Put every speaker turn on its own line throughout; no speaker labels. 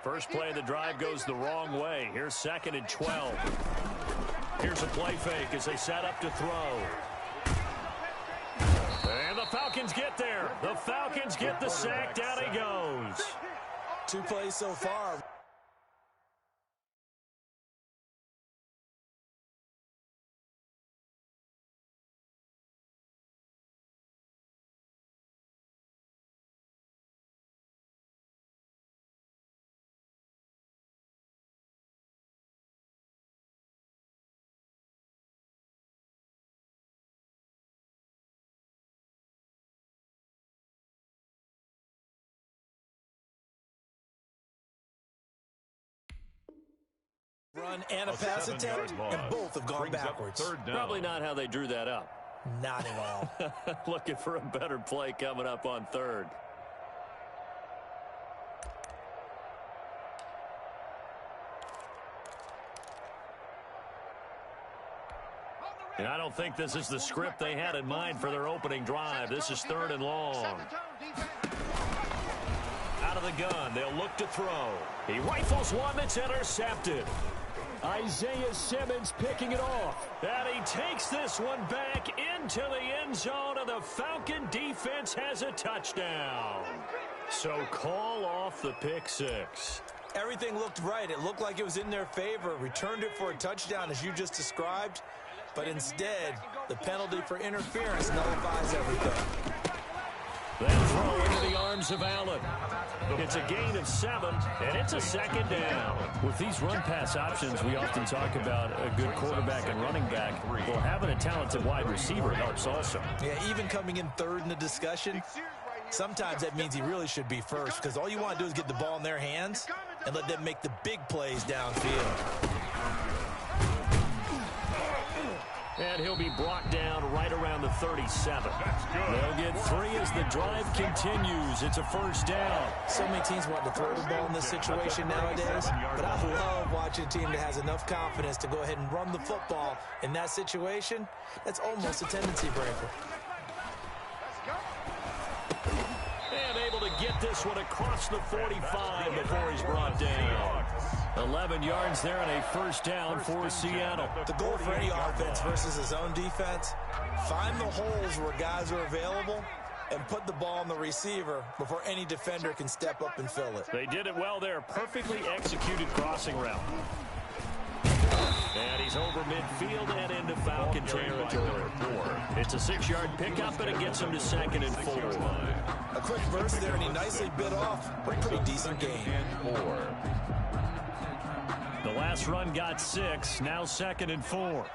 First play of the drive goes the wrong way. Here's 2nd and 12. Here's a play fake as they set up to throw. And the Falcons get there. The Falcons get the sack. Down he goes.
2 plays so far. Run and a pass attempt, and both have gone backwards.
Probably not how they drew that up.
Not at all.
Looking for a better play coming up on 3rd. And I don't think this is the script they had in mind for their opening drive. This is 3rd and long. Out of the gun, they'll look to throw. He rifles one that's intercepted. Isaiah Simmons picking it off. And he takes this one back into the end zone, and the Falcon defense has a touchdown. So call off the pick 6.
Everything looked right. It looked like it was in their favor. Returned it for a touchdown, as you just described. But instead, the penalty for interference nullifies everything.
They throw into the arms of Allen. It's a gain of 7, and it's a 2nd down. With these run-pass options, we often talk about a good quarterback and running back. Well, having a talented wide receiver helps also.
Yeah, even coming in 3rd in the discussion, sometimes that means he really should be first, because all you want to do is get the ball in their hands and let them make the big plays downfield.
And he'll be brought down right around the 37. They'll get 3 as the drive continues. It's a 1st down.
So many teams want to throw the ball in this situation nowadays, but I love watching a team that has enough confidence to go ahead and run the football in that situation. That's almost a tendency breaker.
And able to get this one across the 45 before he's brought down. 11 yards there and a 1st down for Seattle.
The goal for any offense versus a zone defense, find the holes where guys are available and put the ball on the receiver before any defender can step up and fill it.
They did it well there. Perfectly executed crossing route. And he's over midfield and into Falcon territory. It's a 6-yard pickup, and it gets him to 2nd and 4.
A quick burst there, and he nicely bit off a pretty decent gain.
The last run got 6, now 2nd and 4.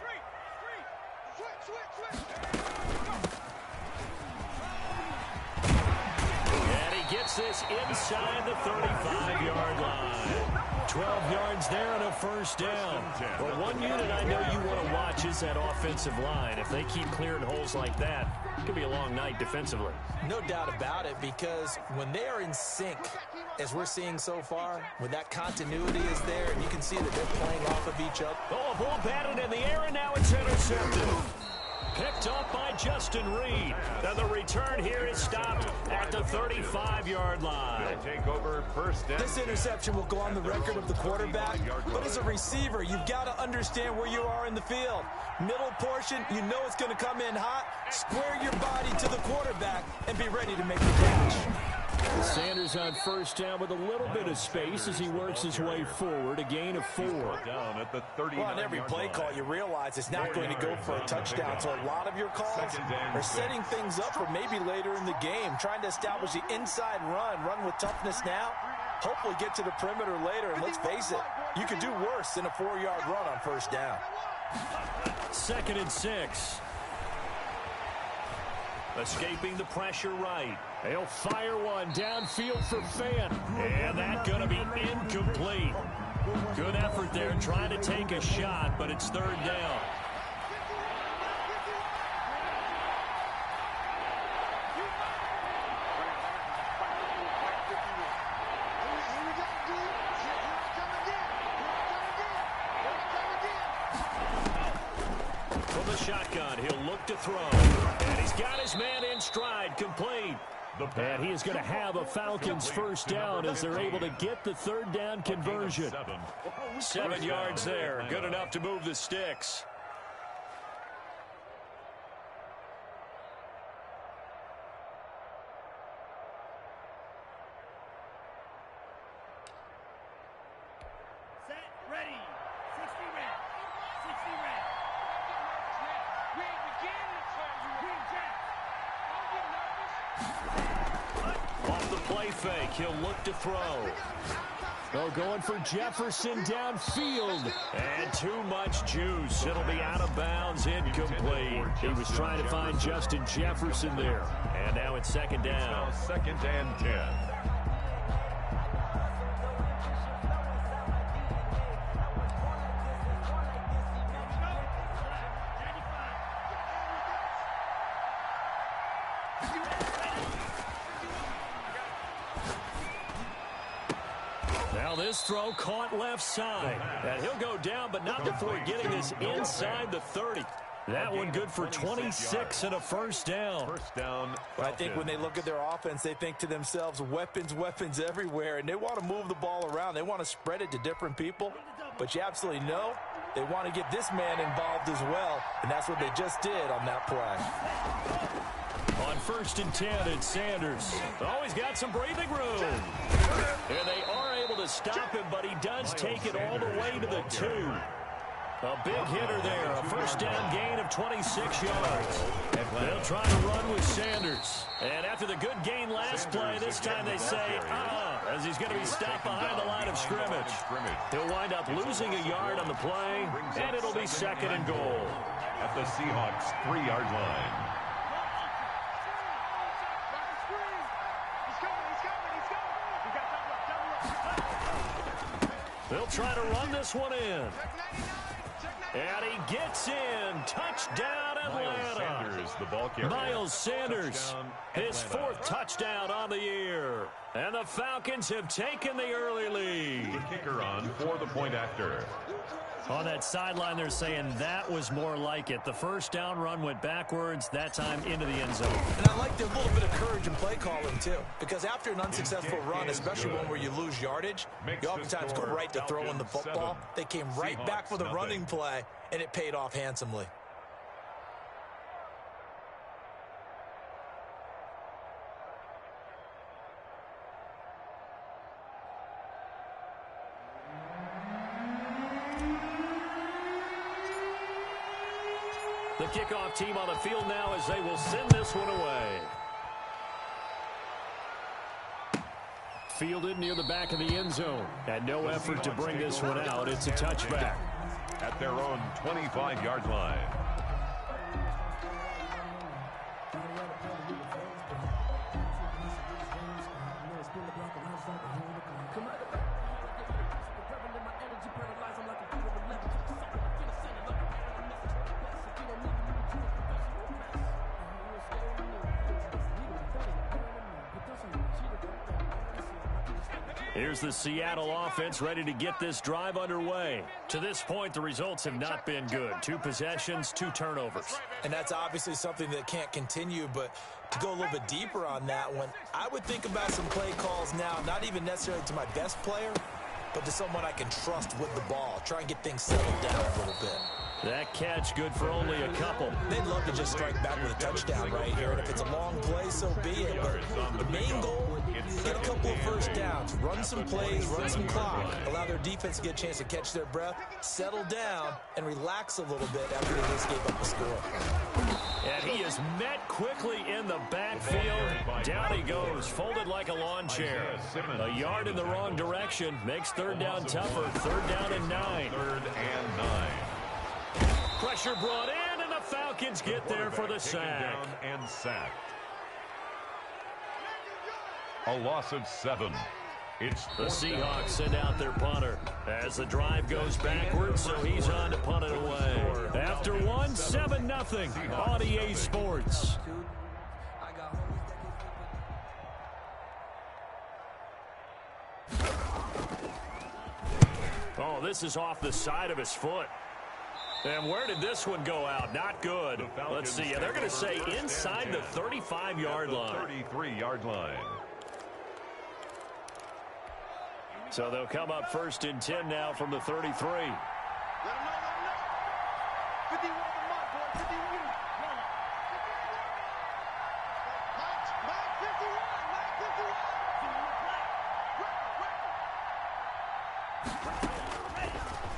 And he gets this inside the 35-yard line. 12 yards there and a 1st down. Well, one unit I know you want to watch is that offensive line. If they keep clearing holes like that, it could be a long night defensively.
No doubt about it, because when they are in sync, as we're seeing so far, when that continuity is there, and you can see that they're playing off of each other.
Oh, a ball batted in the air, and now it's intercepted. Picked up by Justin Reed. Now the return here is stopped at the 35-yard line.
Take over 1st down.
This interception will go on the record of the quarterback, but as a receiver, you've got to understand where you are in the field. Middle portion, you know it's going to come in hot. Square your body to the quarterback and be ready to make the catch.
Sanders on 1st down with a little bit of space as he works his way forward. A gain of 4.
Down at the 39.
Well, on every play call, you realize it's not going to go for a touchdown. So a lot of your calls are setting things up for maybe later in the game, trying to establish the inside run with toughness now, hopefully get to the perimeter later. And let's face it, you could do worse than a 4-yard run on 1st down.
2nd and 6. Escaping the pressure right. They'll fire one downfield for Fant. And that's going to be incomplete. Good effort there trying to take a shot, but it's 3rd down. From the shotgun, he'll look to throw. And he's got his man in stride, complete. And he is going to have a Falcons first down as they're able to get the third down conversion. 7 yards there. Good enough to move the sticks. Fake. He'll look to throw. Oh, going for Jefferson downfield. And too much juice. It'll be out of bounds, incomplete. He was trying to find Justin Jefferson there. And now it's second down.
Second and 10.
This throw caught left side. And he'll go down, but not before getting this inside the 30. That one good for 26 and a first down.
First down.
But I think when they look at their offense, they think to themselves, weapons, weapons everywhere. And they want to move the ball around. They want to spread it to different people. But you absolutely know they want to get this man involved as well. And that's what they just did on that play.
On 1st and 10, it's Sanders. Oh, he's got some breathing room. And they are able to stop him, but he does take it all the way to the 2. A big hitter there. A first down gain of 26 yards. They'll try to run with Sanders. And after the good gain last play, this time they say, as he's going to be stopped behind the line of scrimmage. He'll wind up losing a yard on the play, and it'll be second and goal.
At the Seahawks' 3-yard line.
They'll try to run this one in. And he gets in. Touchdown, Atlanta. Miles Sanders, his 4th touchdown on the year. And the Falcons have taken the early lead.
The kicker on for the point after.
On that sideline, they're saying that was more like it. The first down run went backwards, that time into the end zone.
And I like the little bit of courage in play calling, too. Because after an unsuccessful run, especially one where you lose yardage, you oftentimes go right to throwing the football. They came right back for the running play, and it paid off handsomely.
The kickoff team on the field now as they will send this one away. Fielded near the back of the end zone. And no effort to bring this one out. It's a touchback.
At their own 25-yard line.
Here's the Seattle offense ready to get this drive underway. To this point, the results have not been good. 2 possessions, 2 turnovers.
And that's obviously something that can't continue, but to go a little bit deeper on that one, I would think about some play calls now, not even necessarily to my best player, but to someone I can trust with the ball. Try and get things settled down a little bit.
That catch good for only a couple.
They'd love to just strike back with a touchdown right here, and if it's a long play, so be it. But the main goal, get a couple of first downs, run some plays, run some clock, allow their defense to get a chance to catch their breath, settle down, and relax a little bit after they just gave up a score.
And he is met quickly in the backfield. Down he goes, folded like a lawn chair. A yard in the wrong direction makes third down tougher. 3rd down and 9.
3rd and 9.
Pressure brought in, and the Falcons get there for the sack.
And sacked. A loss of 7. It's
the Seahawks send out their punter as the drive goes backwards, so he's on to punt it away. After 1, 7-0 on EA Sports. Oh, this is off the side of his foot. And where did this one go out? Not good. Let's see. They're going to say inside the 35-yard line.
33-yard line.
So they'll come up 1st and 10 now from the 33.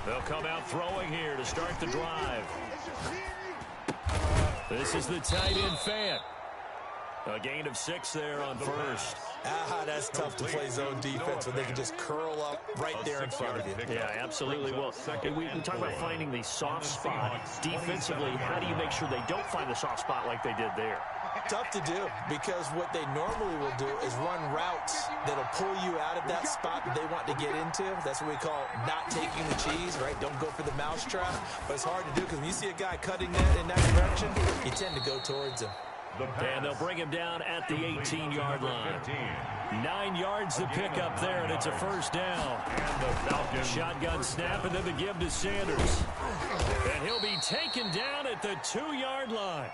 They'll come out throwing here to start the drive. This is the tight end Fant. A gain of 6 there on 1st.
That's tough to play zone defense when they can just curl up right there in front of you.
Yeah, absolutely. Well, we talk about finding the soft spot. Defensively, how do you make sure they don't find the soft spot like they did there?
Tough to do, because what they normally will do is run routes that'll pull you out of that spot that they want to get into. That's what we call not taking the cheese, right? Don't go for the mousetrap. But it's hard to do because when you see a guy cutting that in that direction, you tend to go towards him.
And they'll bring him down at the 18-yard line. 9 yards to pick up there, and it's a 1st down.
And the Falcons.
Shotgun snap, and then the give to Sanders. And he'll be taken down at the 2-yard line.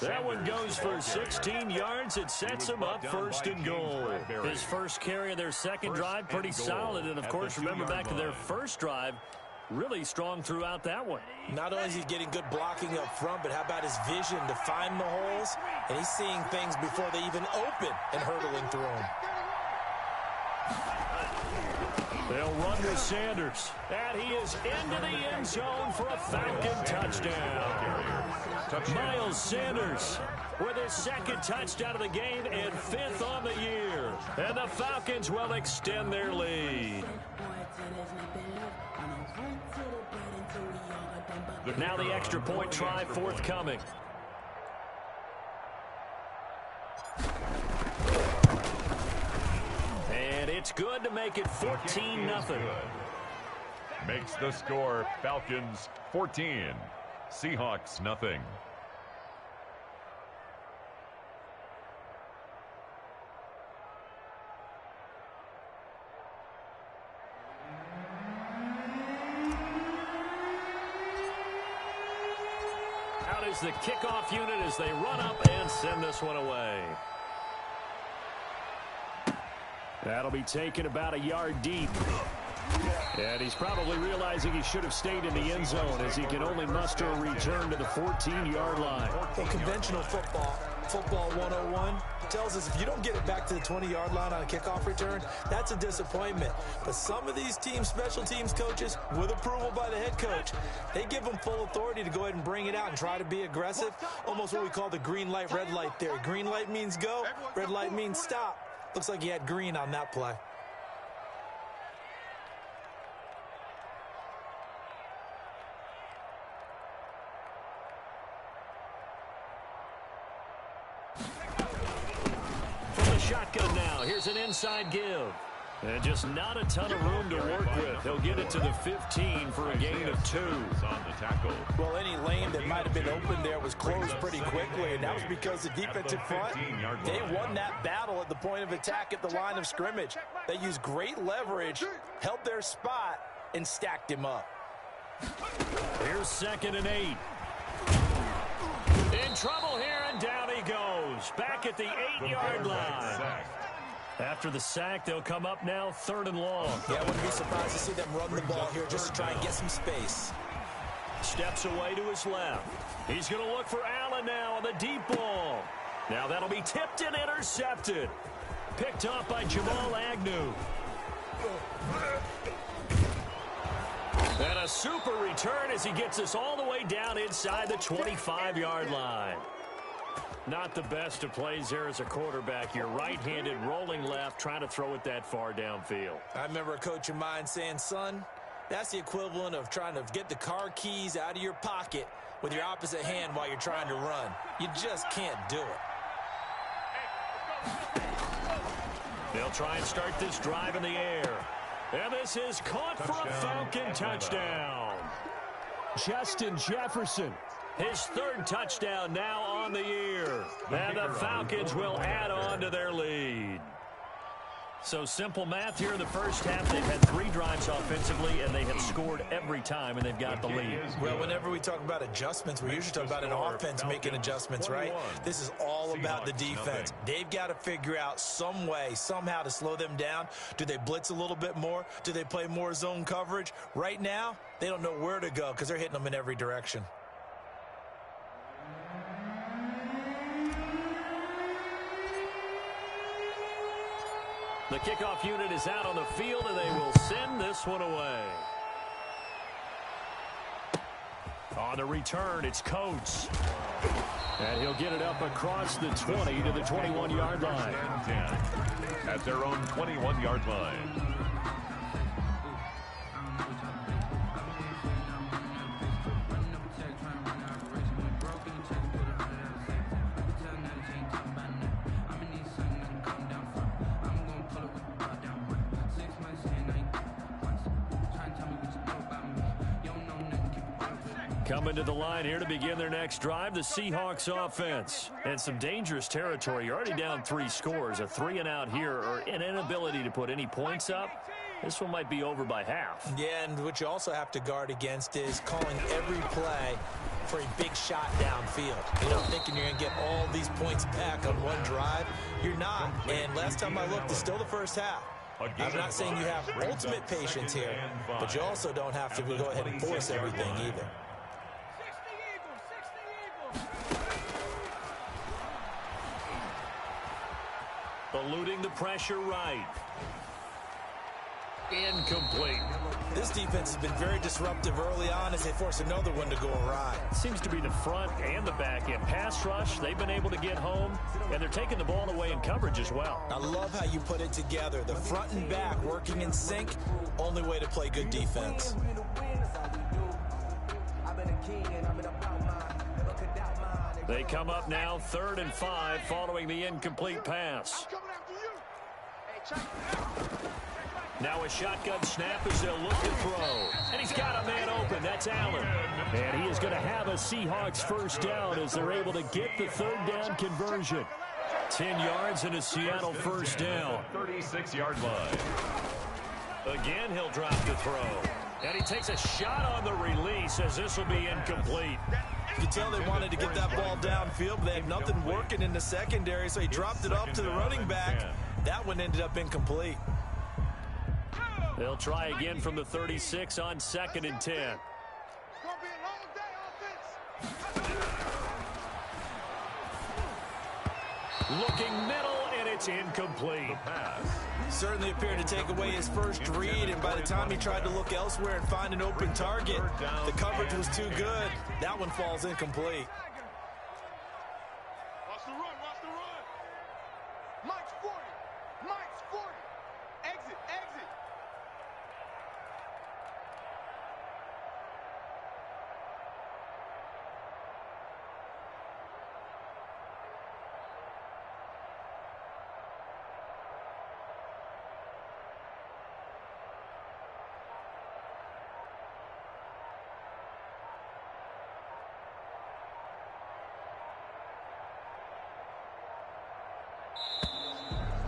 That one goes for 16 yards. It sets him up 1st and goal. His first carry of their second drive, pretty solid. And, of course, remember back to their first drive, really strong throughout that one.
Not only is he getting good blocking up front, but how about his vision to find the holes? And he's seeing things before they even open and hurdling through them.
They'll run with Sanders. And he is into the end zone for a Falcon touchdown. Miles Sanders with his 2nd touchdown of the game and 5th on the year. And the Falcons will extend their lead. Now the extra point try forthcoming. And it's good to make it 14-0.
Makes the score Falcons 14, Seahawks nothing.
Out is the kickoff unit as they run up and send this one away. That'll be taken about a yard deep. And he's probably realizing he should have stayed in the end zone as he can only muster a return to the 14-yard line.
Well, conventional football 101, tells us if you don't get it back to the 20-yard line on a kickoff return, that's a disappointment. But some of these team special teams coaches, with approval by the head coach, they give them full authority to go ahead and bring it out and try to be aggressive. Almost what we call the green light, red light theory. Green light means go, red light means stop. Looks like he had green on that play.
Shotgun now. Here's an inside give. And just not a ton of room to work with. He'll get it to the 15 for a gain of 2.
On the tackle.
Well, any lane that might have been open there was closed pretty quickly, and that was because the defensive front, they won that battle at the point of attack at the line of scrimmage. They used great leverage, held their spot, and stacked him up.
Here's 2nd and 8. In trouble here, and down he goes. Back at the 8-yard line. After the sack, they'll come up now 3rd and long.
Yeah, I wouldn't be surprised to see them run the ball here just to try and get some space.
Steps away to his left. He's going to look for Allen now on the deep ball. Now that'll be tipped and intercepted. Picked off by Jamal Agnew. And a super return as he gets us all the way down inside the 25-yard line. Not the best of plays there as a quarterback. You're right-handed, rolling left, trying to throw it that far downfield.
I remember a coach of mine saying, son, that's the equivalent of trying to get the car keys out of your pocket with your opposite hand while you're trying to run. You just can't do it.
They'll try and start this drive in the air. And this is caught for a Falcon touchdown. Justin Jefferson, his 3rd touchdown now on the year. And the Falcons will add on to their lead. So simple math here in the first half. They've had 3 drives. drives offensively, and they have scored every time, and they've got the lead.
Well, whenever we talk about adjustments, we usually talk about an offense making adjustments, right? This is all about the defense. They've got to figure out some way, somehow to slow them down. Do they blitz a little bit more? Do they play more zone coverage? Right now, they don't know where to go because they're hitting them in every direction.
The kickoff unit is out on the field, and they will send this one away. On the return, it's Coates. And he'll get it up across the 20 to the 21-yard line.
At their own 21-yard line.
Coming to the line here to begin their next drive, the Seahawks offense. And some dangerous territory. You're already down 3 scores. A 3-and-out here, or an inability to put any points up. This one might be over by half.
Yeah, and what you also have to guard against is calling every play for a big shot downfield. You know, thinking you're going to get all these points back on one drive. You're not. And last time I looked, it's still the first half. I'm not saying you have ultimate patience here, but you also don't have to go ahead and force everything either.
Eluding the pressure right. Incomplete.
This defense has been very disruptive early on as they force another one to go awry.
Seems to be the front and the back end. Pass rush, they've been able to get home, and they're taking the ball away in coverage as well.
I love how you put it together. The front and back working in sync, only way to play good defense.
They come up now 3rd and 5 following the incomplete pass. Now a shotgun snap as they'll look to throw. And he's got a man open. That's Allen. And he is going to have a Seahawks first down as they're able to get the 3rd down conversion. 10 yards and a Seattle first down.
36-yard line.
Again, he'll drop the throw. And he takes a shot on the release as this will be incomplete.
You can tell they wanted to get that ball downfield, but they had nothing working in the secondary, so he dropped it off to the running back. That one ended up incomplete.
They'll try again from the 36 on 2nd and 10. Looking middle, and it's incomplete.
The pass.
Certainly appeared to take away his first read, and by the time he tried to look elsewhere and find an open target, the coverage was too good. That one falls incomplete.
Watch the run, watch the run. Mike's 40, Mike's 40. Exit, exit.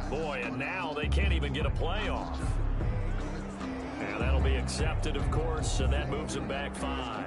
Boy, and now they can't even get a play off. And that'll be accepted, of course, and that moves them back 5.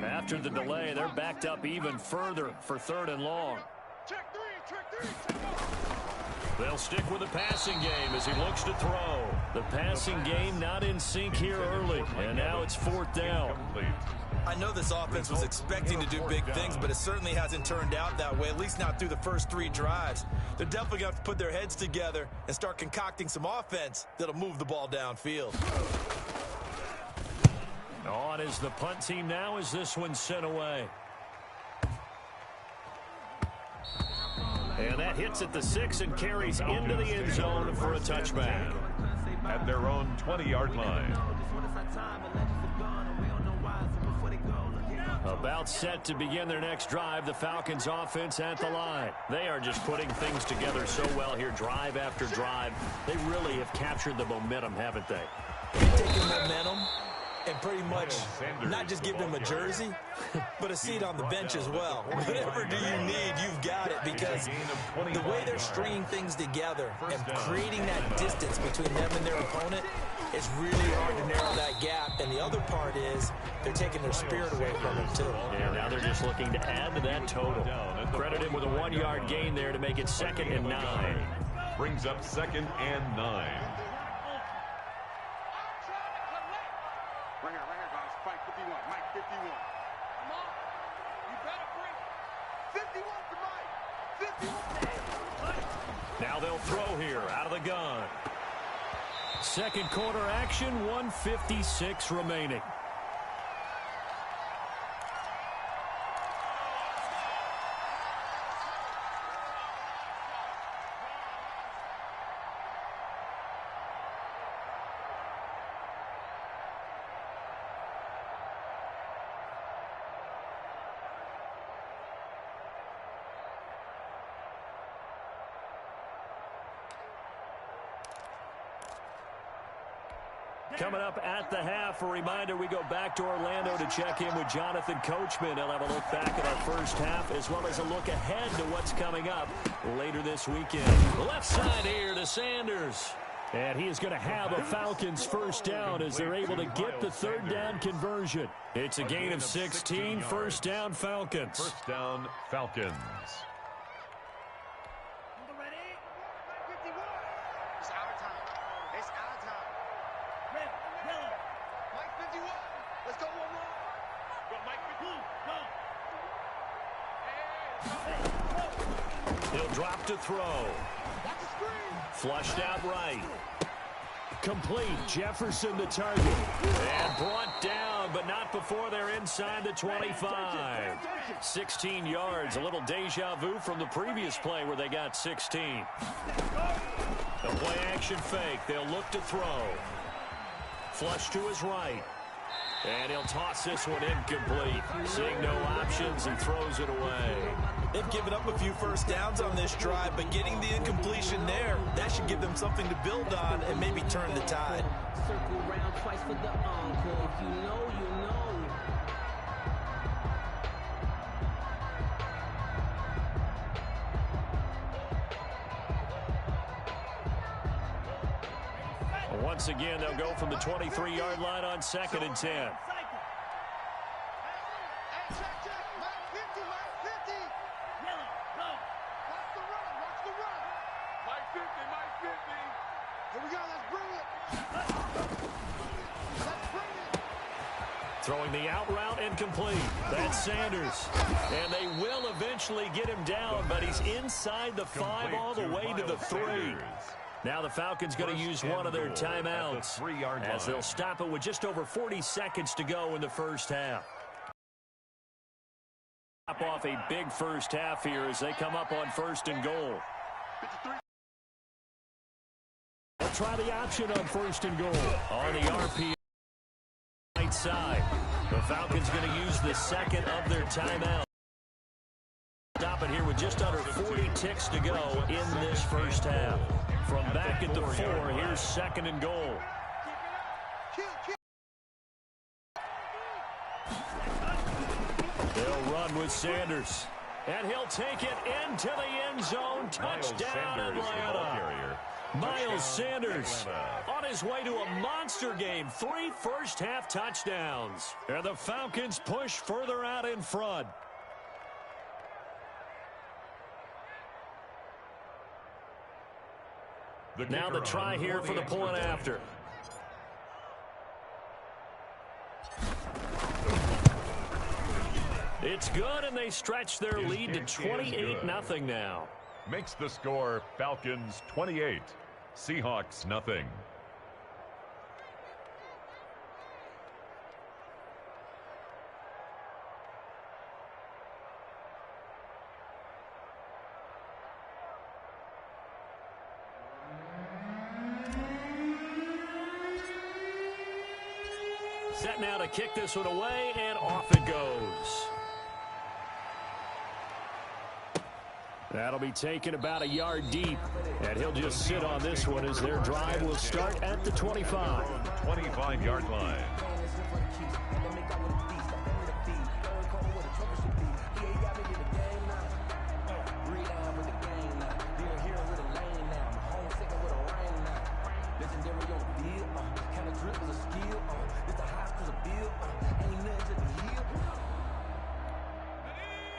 After the delay, they're backed up even further for 3rd and long.
Check three.
They'll stick with the passing game as he looks to throw. The passing game not in sync here early, and now it's 4th down.
I know this offense was expecting to do big things, but it certainly hasn't turned out that way, at least not through the first 3 drives. They're definitely going to have to put their heads together and start concocting some offense that'll move the ball downfield.
On is the punt team now as this one's sent away. And that hits at the 6 and carries into the end zone for a touchback.
At their own 20-yard line.
About set to begin their next drive, the Falcons offense at the line. They are just putting things together so well here, drive after drive. They really have captured the momentum, haven't they?
They've taken momentum and pretty much not just give them a jersey, but a seat on the bench as well. Whatever do you need, you've got it, because the way they're stringing things together and creating that distance between them and their opponent, it's really hard to narrow that gap. And the other part is they're taking their spirit away from them, too.
Yeah, now they're just looking to add to that total. Credit him with a 1-yard gain there to make it 2nd and 9.
Brings up 2nd and 9.
Right here, guys. Fight 51. Mike 51. Come on. You better bring 51 to Mike. 51.
Now they'll throw here out of the gun. Second quarter action, 1:56 remaining. Coming up at the half, a reminder, we go back to Orlando to check in with Jonathan Coachman. He'll have a look back at our first half as well as a look ahead to what's coming up later this weekend. The left side here to Sanders. And he is going to have a Falcons first down as they're able to get the third down conversion. It's a gain of 16, first down Falcons.
First down Falcons.
He'll drop to throw. Flushed out right. Complete. Jefferson the target. And brought down, but not before they're inside the 25. 16 yards. A little deja vu from the previous play where they got 16. The play action fake. They'll look to throw. Flush to his right. And he'll toss this one incomplete. Seeing no options, he throws it away.
They've given up a few first downs on this drive, but getting the incompletion there, that should give them something to build on and maybe turn the tide.
Circle round twice for the encore. If you know, you know.
Once again, they'll go from the 23-yard line on 2nd and 10. Throwing the out route incomplete. That's Sanders. And they will eventually get him down, but he's inside the 5 all the way to the 3. Now the Falcons going to use one of their timeouts as they'll stop it with just over 40 seconds to go in the first half. Top off a big first half here as they come up on 1st and goal. They'll try the option on 1st and goal. On the RP right side. The Falcons going to use the second of their timeout. Stop it here with just under 40 ticks to go in this first half. From back at the 4, here's 2nd and goal. They'll run with Sanders. And he'll take it into the end zone. Touchdown, Atlanta. Miles Sanders on his way to a monster game. 3 first-half touchdowns. And the Falcons push further out in front. Now the try here for the point after. It's good, and they stretch their lead to 28-0 now.
Makes the score Falcons 28, Seahawks nothing.
Set now to kick this one away, and off it goes. That'll be taken about a yard deep, and he'll just sit on this one as their drive will start at the 25.
25-yard line.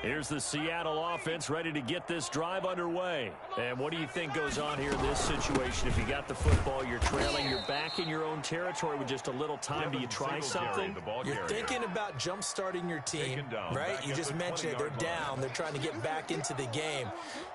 Here's the Seattle offense ready to get this drive underway. And what do you think goes on here in this situation? If you got the football, you're trailing, you're back in your own territory with just a little time. Do you try something?
You're thinking about jump-starting your team, right? You just mentioned it. They're down. They're trying to get back into the game.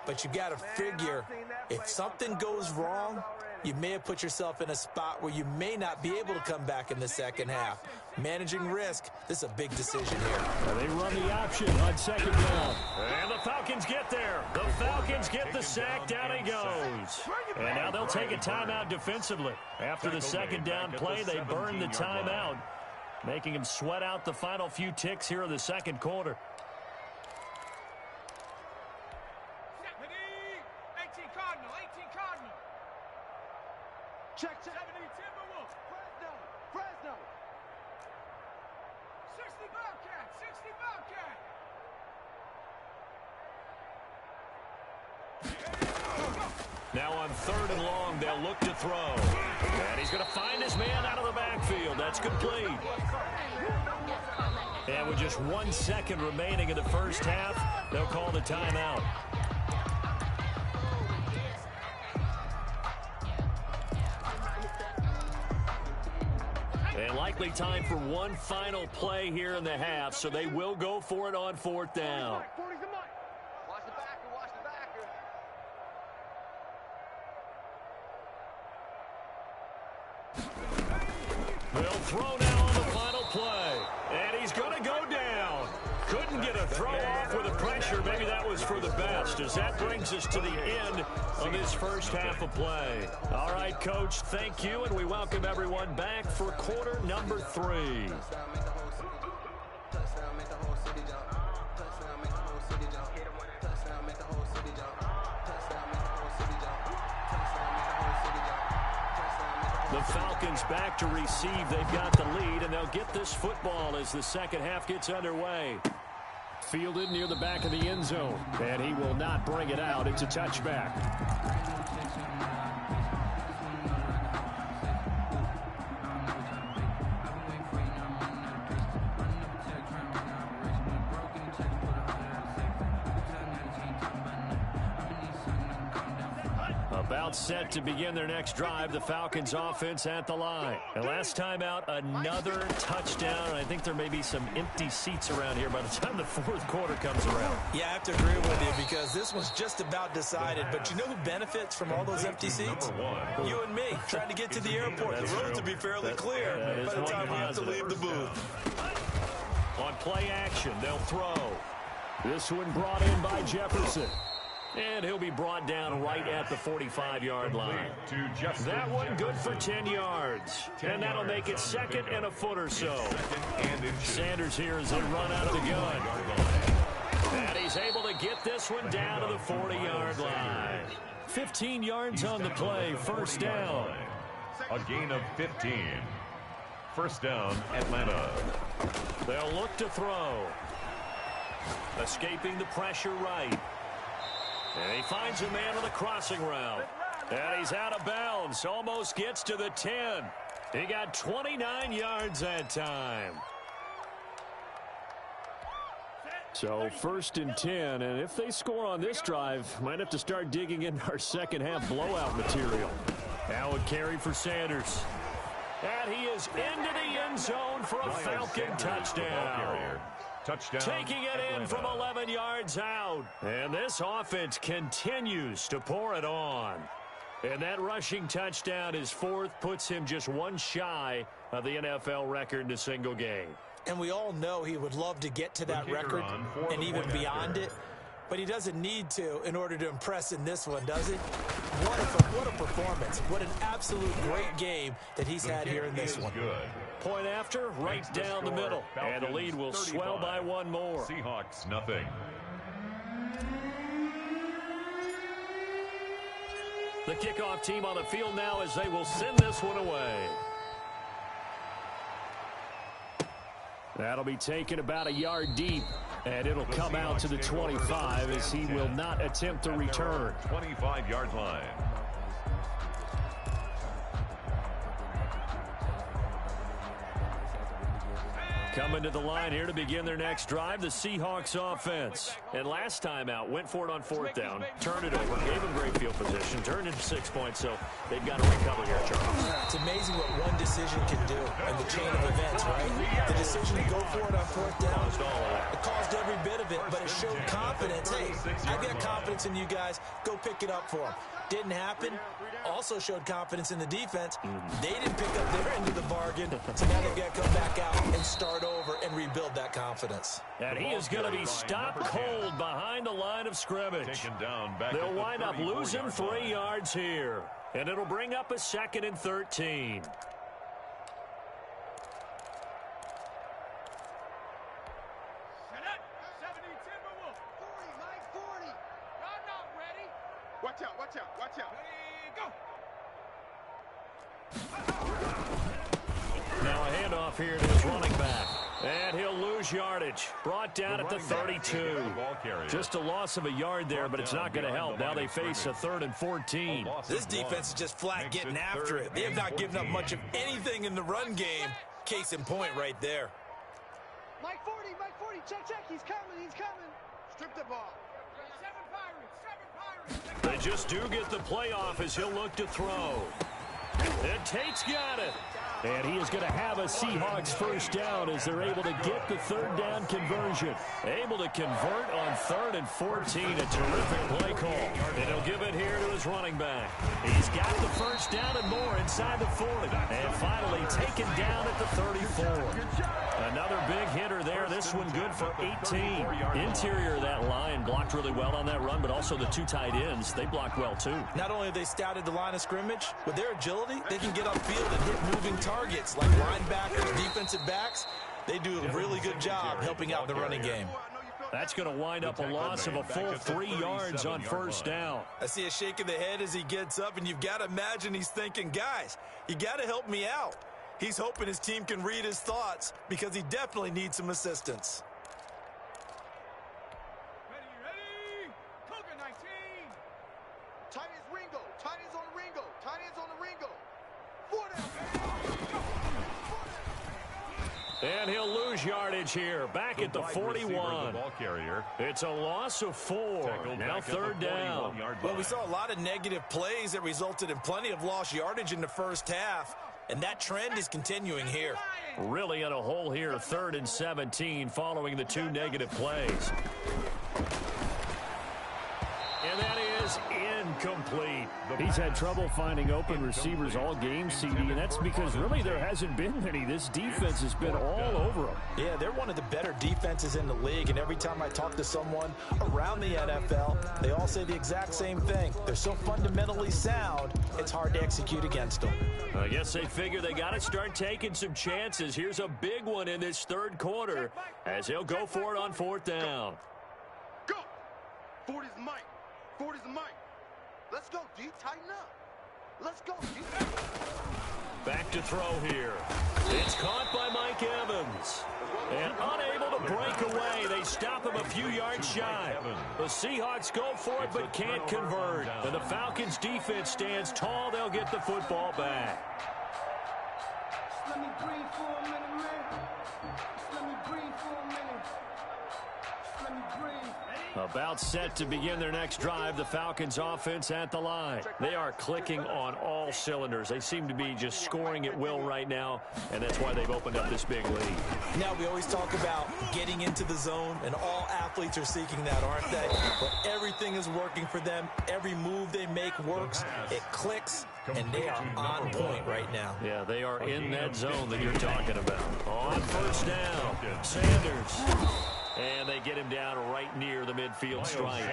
But you got to figure, if something goes wrong, you may have put yourself in a spot where you may not be able to come back in the second half. Managing risk, this is a big decision here.
And they run the option on second down. And the Falcons get there. The Falcons get the sack. Down he goes. And now they'll take a timeout defensively. After the second down play, they burn the timeout, making him sweat out the final few ticks here in the second quarter.
18 Cardinal, 18 Cardinal. Check, 70 Timberwolves. Fresno. 60 Bobcat, 60 Bobcat.
Now on 3rd and long, they'll look to throw. And he's going to find his man out of the backfield. That's complete. And with just 1 second remaining in the first half, they'll call the timeout. And likely time for one final play here in the half, so they will go for it on 4th down.
Watch the backer, watch the backer.
They'll throw now on the final play. And he's going to go down. Couldn't get a throw off with the pressure. Maybe that was for the best, as that brings us to the end of this first half of play. All right, Coach, thank you, and we welcome everyone back for quarter number 3. The Falcons back to receive. They've got the lead, and they'll get this football as the second half gets underway. Fielded near the back of the end zone, and he will not bring it out. It's a touchback. About set to begin their next drive, the Falcons offense at the line. And last time out, another touchdown. I think there may be some empty seats around here by the time the 4th quarter comes around.
Yeah, I have to agree with you because this was just about decided. But you know who benefits from all those empty seats? You and me, trying to get to the airport. The roads will be fairly clear by the time we have to leave the booth.
On play action, they'll throw. This one brought in by Jefferson. And he'll be brought down right at the 45-yard line. That one good for 10 yards. And that'll make it 2nd and a foot or so. Sanders here as they run out of the gun. And he's able to get this one down to the 40-yard line. 15 yards on the play, 1st down.
A gain of 15. 1st down, Atlanta.
They'll look to throw. Escaping the pressure right. And he finds a man on the crossing route. And he's out of bounds. Almost gets to the 10. He got 29 yards that time. So 1st and 10. And if they score on this drive, might have to start digging into our second half blowout material. Now a carry for Sanders. And he is into the end zone for a Falcon touchdown.
Touchdown.
Taking it in from 11 yards out. And this offense continues to pour it on. And that rushing touchdown, his 4th, puts him just one shy of the NFL record in a single game.
And we all know he would love to get to that record and even beyond it. But he doesn't need to in order to impress in this one, does he? What a performance. What an absolute great game that he's had here in this one.
Good.
Point after, right down the middle. And the lead will swell by one more.
Seahawks, nothing.
The kickoff team on the field now as they will send this one away. That'll be taken about a yard deep, and it'll come out to the 25 as he will not attempt to return.
25-yard line.
Coming to the line here to begin their next drive, the Seahawks offense. And last time out, went for it on fourth down, turned it over, gave them great field position, turned into 6 points, so they've got to recover here, Charles.
It's amazing what one decision can do in the chain of events, right? The decision to go for it on fourth down, it caused every bit of it, but it showed confidence. Hey, I've got confidence in you guys. Go pick it up for them. Didn't happen. Also showed confidence in the defense. They didn't pick up their end of the bargain, so now they've got to come back out and start over and rebuild that confidence.
And he is going to be stopped cold behind the line of scrimmage. They'll wind up losing 3 yards here, and it'll bring up a 2nd and 13.
Watch out, watch out, watch out.
Now a handoff here to his running back. And he'll lose yardage. Brought down at the 32. Just a loss of a yard there, but it's not going to help. Now they face a 3rd and 14.
This defense is just flat getting after it. They have not given up much of anything in the run game. Case in point right there.
Mike 40, check, he's coming. Strip the ball. 7 Pirates.
They just do get the playoff as he'll look to throw. And Tate's got it. And he is going to have a Seahawks first down as they're able to get the 3rd down conversion. Able to convert on 3rd and 14. A terrific play call. And he'll give it here to his running back. He's got the first down and more inside the 40. And finally taken down at the 34. Another big hitter there. This one good for 18. Interior of that line blocked really well on that run, but also the 2 tight ends, they blocked well too.
Not only have they scouted the line of scrimmage, with their agility, they can get upfield and hit moving targets like linebackers, defensive backs. They do a really good job helping out the running game.
That's going to wind up a loss of a full 3 yards on first down.
I see a shake of the head as he gets up, and you've got to imagine he's thinking, guys, you got to help me out. He's hoping his team can read his thoughts because he definitely needs some assistance.
Ready. Cougar 19. Tight ends Ringo. Tight ends on the Ringo. Tight ends on the Ringo. 4 down.
And he'll lose yardage here. Back at the 41. It's a loss of 4. Now 3rd down.
Well, we saw a lot of negative plays that resulted in plenty of lost yardage in the first half. And that trend is continuing here.
Really in a hole here, 3rd and 17 following the 2 negative plays. And that is incomplete. He's had trouble finding open receivers all game, CD, and that's because really there hasn't been many. This defense has been all over them.
Yeah, they're one of the better defenses in the league, and every time I talk to someone around the NFL, they all say the exact same thing. They're so fundamentally sound, it's hard to execute against them.
I guess they figure they got to start taking some chances. Here's a big one in this 3rd quarter as he'll go for it on 4th down.
Go. 40's Mike. 40's Mike. Let's go, D. Tighten up. Let's go, D.
Back to throw here. It's caught by Mike Evans. And unable to break away. They stop him a few yards shy. The Seahawks go for it but can't convert. And the Falcons defense stands tall. They'll get the football back.
Let me breathe for a minute, man. Let me breathe for a minute. Let me breathe.
About set to begin their next drive, the Falcons offense at the line. They are clicking on all cylinders. They seem to be just scoring at will right now, and that's why they've opened up this big lead.
Now, we always talk about getting into the zone, and all athletes are seeking that, aren't they? But everything is working for them. Every move they make works. It clicks, and they are on point right now.
Yeah, they are in that zone that you're talking about. On first down, Sanders. And they get him down right near the midfield stripe.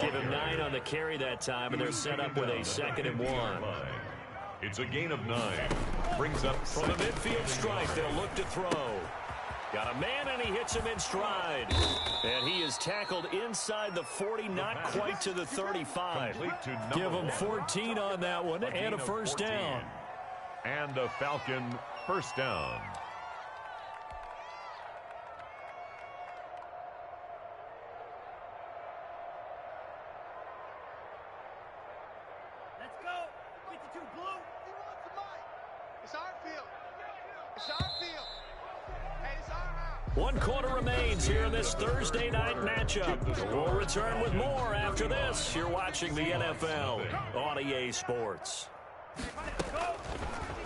Give him 9 on the carry that time, and they're set up with a 2nd and 1.
It's a gain of 9. Brings up
from the midfield stripe. They'll look to throw. Got a man, and he hits him in stride. And he is tackled inside the 40, not quite to the 35. Give him 14 on that one, and a first down.
And a Falcon first down.
Let's go. 52 blue.
He wants the mic. It's our field. It's our field. Hey, it's our house.
1 quarter remains here in this Thursday night matchup. We'll return with more after this. You're watching the NFL on EA Sports.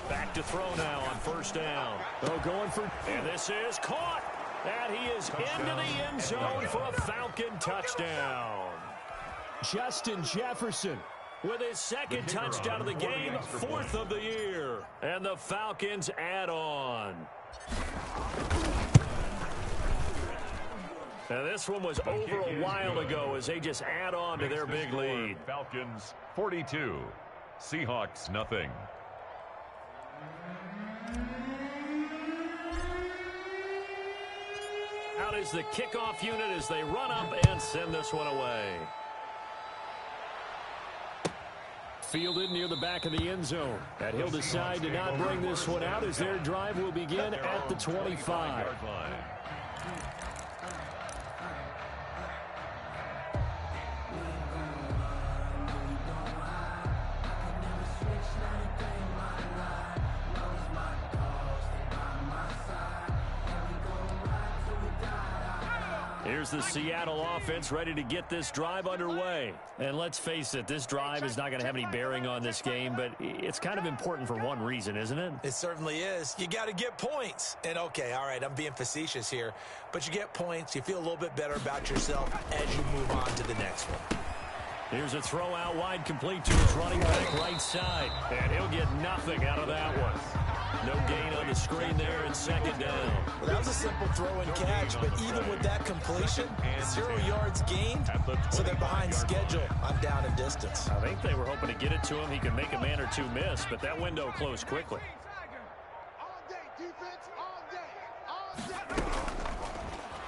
Back to throw now on first down. Oh, going for... And this is caught. And he is into the end zone for a Falcon touchdown. Justin Jefferson with his 2nd touchdown of the game, 4th of the year. And the Falcons add on. And this one was over a while ago as they just add on to their big lead.
Falcons 42, Seahawks nothing.
Out is the kickoff unit as they run up and send this one away. Fielded near the back of the end zone. And he'll decide to not bring this one out as their drive will begin at the 25. Here's the Seattle offense ready to get this drive underway. And let's face it, this drive is not going to have any bearing on this game, but it's kind of important for one reason, isn't it?
It certainly is. You got to get points. And, okay, all right, I'm being facetious here, but you get points. You feel a little bit better about yourself as you move on to the next one.
Here's a throw out wide, complete to his running back right side. And he'll get nothing out of that one. No gain on the screen there and 2nd down.
Well, that was a simple throw and catch, but even with that completion, 0 yards gained, so they're behind schedule on down and distance.
I think they were hoping to get it to him. He could make a man or two miss, but that window closed quickly.
All day, defense, all day, all day.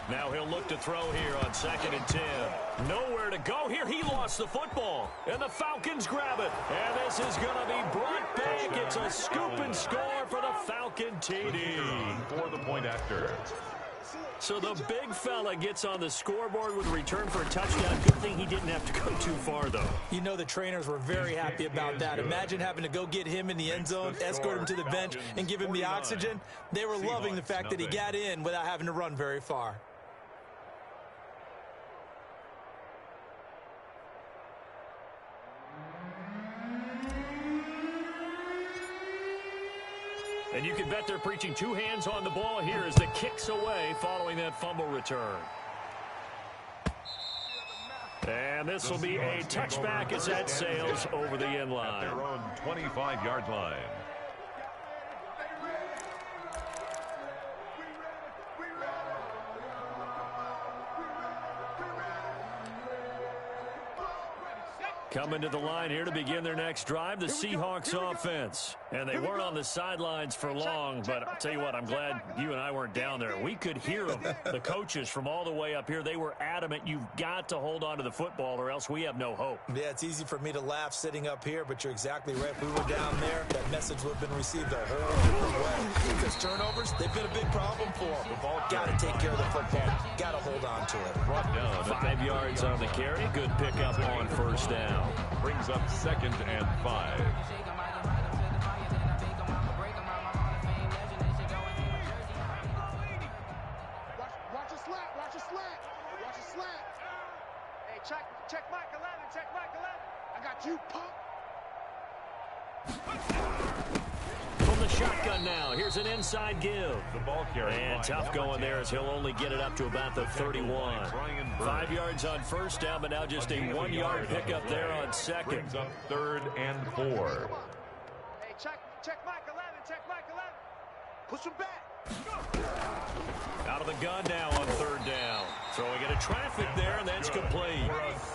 Now he'll look to throw here on 2nd and 10. Nowhere to go here. He lost the football. And the Falcons grab it. And this is going to be brought back. It's a scoop and score for the Falcon TD.
For the point after.
So the big fella gets on the scoreboard with a return for a touchdown. Good thing he didn't have to go too far, though.
You know the trainers were very happy about that. Imagine having to go get him in the end zone, escort him to the bench, and give him the oxygen. They were loving the fact that he got in without having to run very far.
And you can bet they're preaching 2 hands on the ball here as the kick's away following that fumble return. And this will be a touchback as that sails over the end line.
Their own 25-yard line.
Coming to the line here to begin their next drive, the Seahawks offense. And they weren't on the sidelines for long, but I'll tell you what, I'm glad you and I weren't down there. We could hear them. The coaches from all the way up here, they were adamant, you've got to hold on to the football or else we have no hope.
Yeah, it's easy for me to laugh sitting up here, but you're exactly right. If we were down there, that message would have been received a whole different way. Because turnovers, they've been a big problem for them. Got to take care of the football. Got to hold on to it.
Brought down
5 yards on the carry. Good pickup on first down.
Brings up 2nd and 5.
Watch a slant, watch a slant, watch a slant. Hey, check Mike 11, check Mike 11. I got you, punk.
From the shotgun now, here's an inside give.
The ball carrier.
And tough going there as he'll only get it up to about the 31. 5 yards on first down, but now just a 1 yard pickup there on 2nd.
Brings up 3rd and 4.
Hey, check Mike 11, check Mike 11. Push him back.
Out of the gun now on third down. Throwing into traffic there, and that's complete.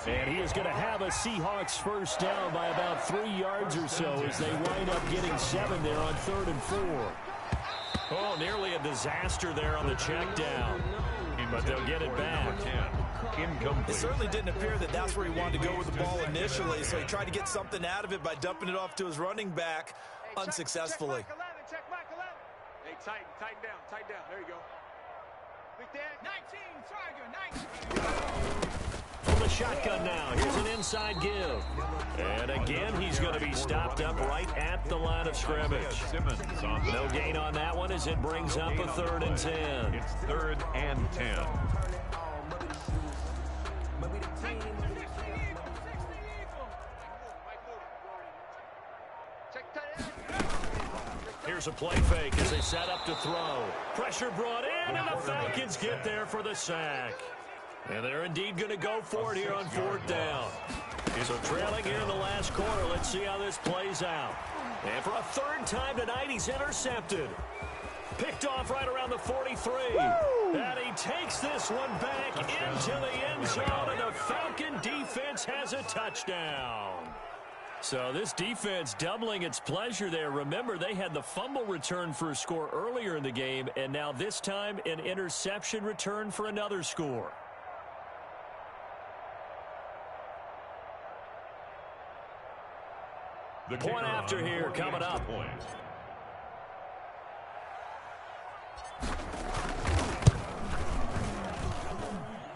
And he is going to have a Seahawks first down by about 3 yards or so as they wind up getting 7 there on 3rd and 4. Oh, nearly a disaster there on the check down. But they'll get it back.
It certainly didn't appear that that's where he wanted to go with the ball initially, so he tried to get something out of it by dumping it off to his running back unsuccessfully.
Check Mike 11. Hey, tighten down. There you go. Big Dan. 19, Tiger, 19.
From the shotgun now, here's an inside give. And again, he's going to be stopped up right at the line of scrimmage. No gain on that one as it brings up a 3rd and 10.
It's 3rd and 10.
Here's a play fake as they set up to throw. Pressure brought in, and the Falcons get there for the sack. And they're indeed going to go for it here on 4th down. So trailing here in the last quarter. Let's see how this plays out. And for a 3rd time tonight, he's intercepted. Picked off right around the 43. And he takes this one back into the end zone, and the Falcon defense has a touchdown. So this defense doubling its pleasure there. Remember, they had the fumble return for a score earlier in the game, and now this time an interception return for another score.
The
Point after here coming up.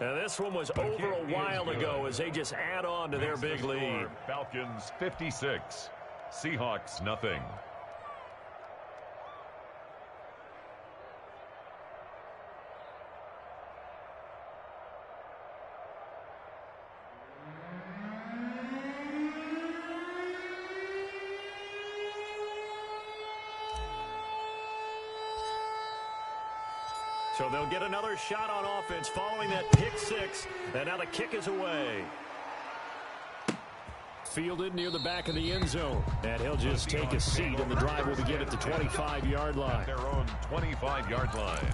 And this one was over a while ago as they just add on to their big lead.
Falcons 56, Seahawks nothing.
So they'll get another shot on offense following that pick six. And now the kick is away. Fielded near the back of the end zone. And he'll just take a seat, and the drive will begin at the 25-yard line.
Their own 25-yard line.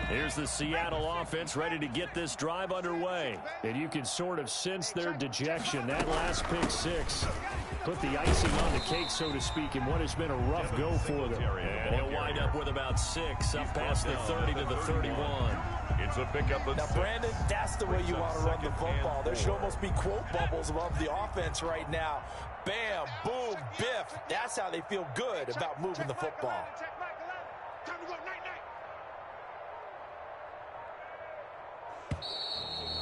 Here's the Seattle offense ready to get this drive underway. And you can sort of sense their dejection. That last pick six put the icing on the cake, so to speak, in what has been a rough go for them. And he'll wind up with about 6 up past the 30 to the 31.
It's a pickup of
Now,
6.
Brandon, that's the way you want to run the football. There should almost be quote bubbles above the offense right now. Bam, boom, biff. That's how they feel good about moving the football.
Time to go, night.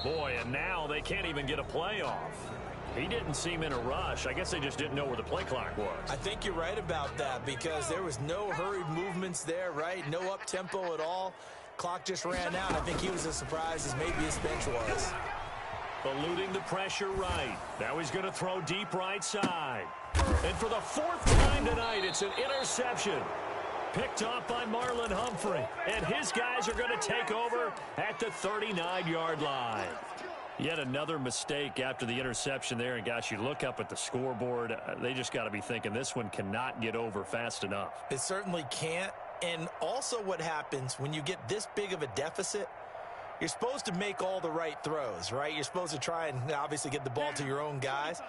Boy, and now they can't even get a play off. He didn't seem in a rush. I guess they just didn't know where the play clock was.
I think you're right about that because there was no hurried movements there, right? No up-tempo at all. Clock just ran out. I think he was as surprised as maybe his bench was.
Eluding the pressure right. Now he's going to throw deep right side. And for the 4th time tonight, it's an interception. Picked off by Marlon Humphrey. And his guys are going to take over at the 39-yard line. Yet another mistake after the interception there. And, gosh, you look up at the scoreboard. They just got to be thinking this one cannot get over fast enough.
It certainly can't. And also what happens when you get this big of a deficit, you're supposed to make all the right throws, right? You're supposed to try and obviously get the ball to your own guys.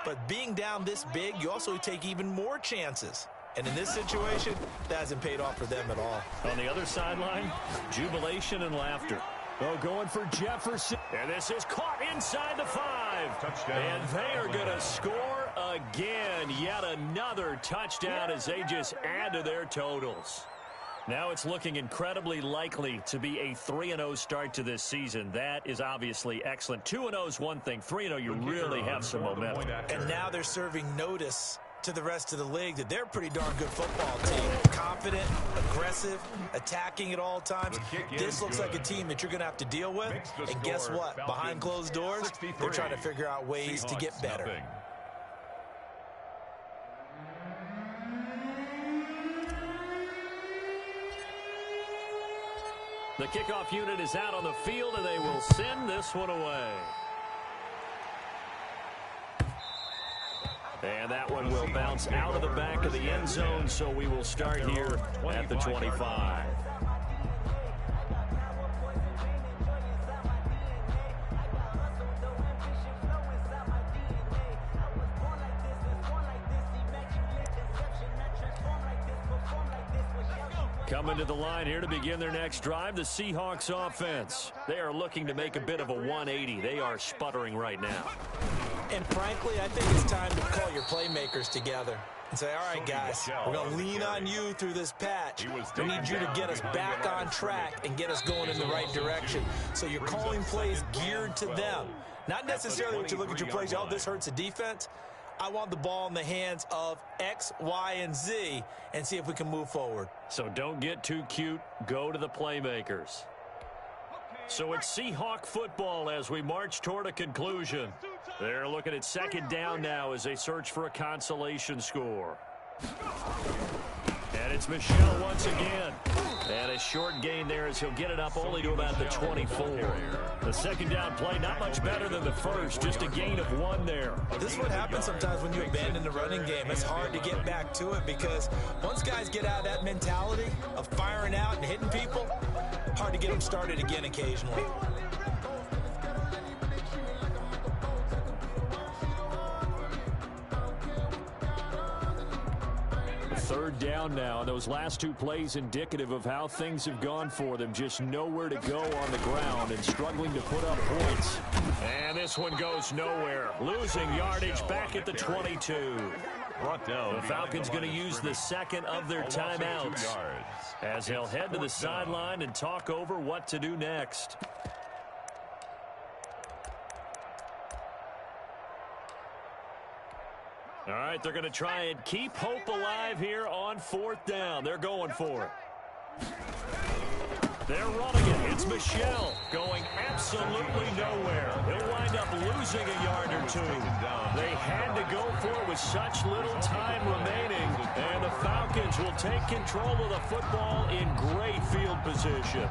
But being down this big, you also take even more chances. And in this situation, that hasn't paid off for them at all.
On the other sideline, jubilation and laughter. Oh, going for Jefferson. And this is caught inside the 5.
Touchdown.
And they are going to score again. Yet another touchdown as they just add to their totals. Now it's looking incredibly likely to be a 3-0 start to this season. That is obviously excellent. 2-0 is one thing. 3-0, you really have some momentum.
And now they're serving notice to the rest of the league that they're a pretty darn good football team. Confident, aggressive, attacking at all times. This looks like a team that you're going to have to deal with. And guess what? Behind closed doors, they're trying to figure out ways to get better.
The kickoff unit is out on the field, and they will send this one away. And that one will bounce out of the back of the end zone, so we will start here at the 25. Coming to the line here to begin their next drive, the Seahawks offense. They are looking to make a bit of a 180. They are sputtering right now.
And frankly, I think it's time to call your playmakers together and say, all right, guys, we're going to lean on you through this patch. We need you to get us back on track and get us going in the right direction. So you're calling plays geared to them. Not necessarily what you look at your plays, oh, this hurts the defense. I want the ball in the hands of X, Y, and Z and see if we can move forward.
So don't get too cute. Go to the playmakers. So it's Seahawk football as we march toward a conclusion. They're looking at second down now as they search for a consolation score. And it's Michel once again. And a short gain there as he'll get it up only to about the 24. The second down play, not much better than the first, just a gain of 1 there.
This is what happens sometimes when you abandon the running game. It's hard to get back to it because once guys get out of that mentality of firing out and hitting people, hard to get them started again occasionally.
Third down now, and those last 2 plays indicative of how things have gone for them. Just nowhere to go on the ground and struggling to put up points. And this one goes nowhere. Losing yardage back at the 22. The Falcons going to use the second of their timeouts as they'll head to the sideline and talk over what to do next. All right, they're going to try and keep hope alive here on 4th down. They're going for it. They're running it. It's Michel going absolutely nowhere. He'll wind up losing a yard or 2. They had to go for it with such little time remaining, and the Falcons will take control of the football in great field position.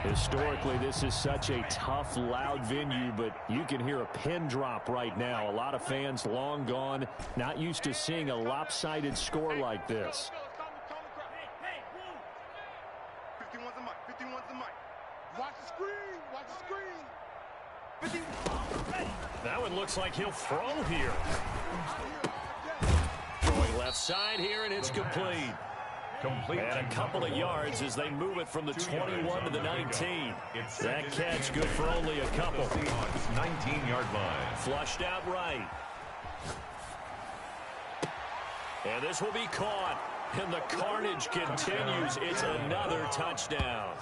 Historically, this is such a tough, loud venue, but you can hear a pin drop right now. A lot of fans long gone, not used to seeing a lopsided score like this.
51's the mic. 51's the mic. Watch the screen. Watch the screen. 51.
That one looks like he'll throw here. Going left side here, and it's complete. And a couple of yards as they move it from the 21 to the 19. That catch good for only a couple.
19-yard line.
Flushed out right. And this will be caught. And the carnage continues. It's another touchdown.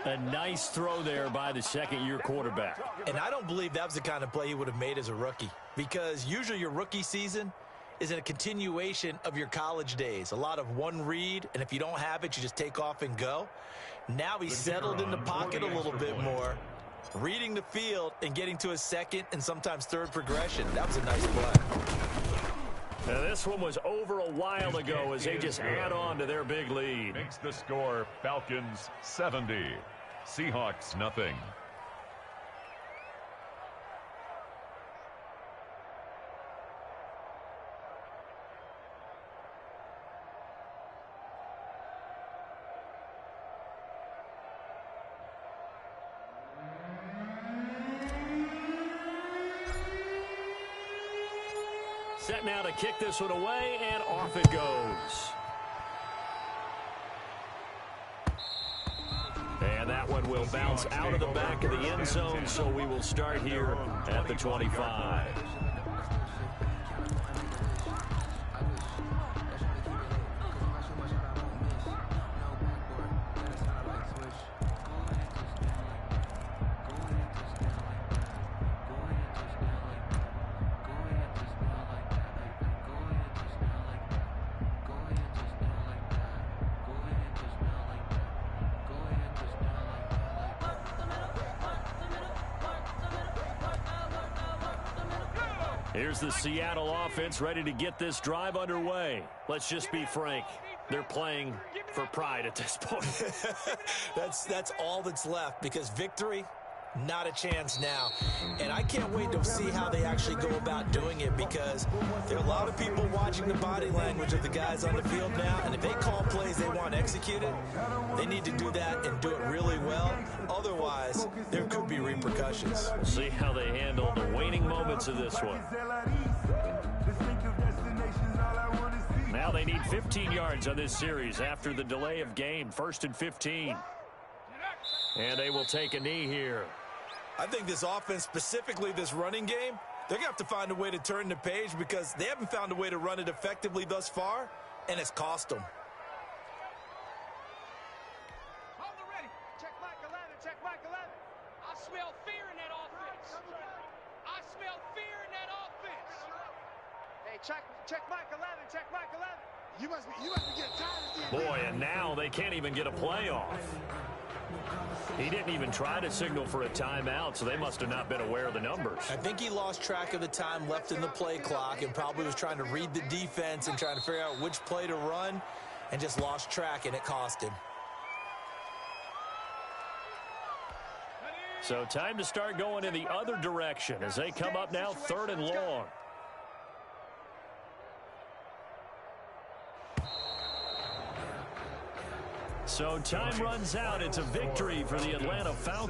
A nice throw there by the second-year quarterback.
And I don't believe that was the kind of play he would have made as a rookie, because usually your rookie season is a continuation of your college days. A lot of one read, and if you don't have it, you just take off and go. Now he's settled in the pocket a little bit more, reading the field and getting to his second and sometimes third progression. That was a nice play.
Now this one was over a while ago as they just add on to their big lead.
Makes the score Falcons 70, Seahawks nothing.
Set now to kick this one away, and off it goes. And that one will bounce out of the back of the end zone, so we will start here at the 25. Here's the Seattle offense ready to get this drive underway. Let's just be frank. They're playing for pride at this point.
That's all that's left, because victory, not a chance now. And I can't wait to see how they actually go about doing it, because there are a lot of people watching the body language of the guys on the field now, and if they call plays they want executed, they need to do that and do it really well. Otherwise, there could be repercussions.
We'll see how they handle the waning moments of this one. Now they need 15 yards on this series after the delay of game. 1st and 15. And they will take a knee here.
I think this offense, specifically this running game, they're going to have to find a way to turn the page, because they haven't found a way to run it effectively thus far, and it's cost them.
Hold the ready. Check Mike 11. Check Mike 11. I smell fear in that offense. I smell fear in that offense. Hey, check Mike 11. Check Mike 11. You must be getting tired of this.
Boy, and now they can't even get a play off. He didn't even try to signal for a timeout, so they must have not been aware of the numbers.
I think he lost track of the time left in the play clock and probably was trying to read the defense and trying to figure out which play to run, and just lost track, and it cost him.
So time to start going in the other direction as they come up now 3rd and long. So time runs out. It's a victory for the Atlanta Falcons.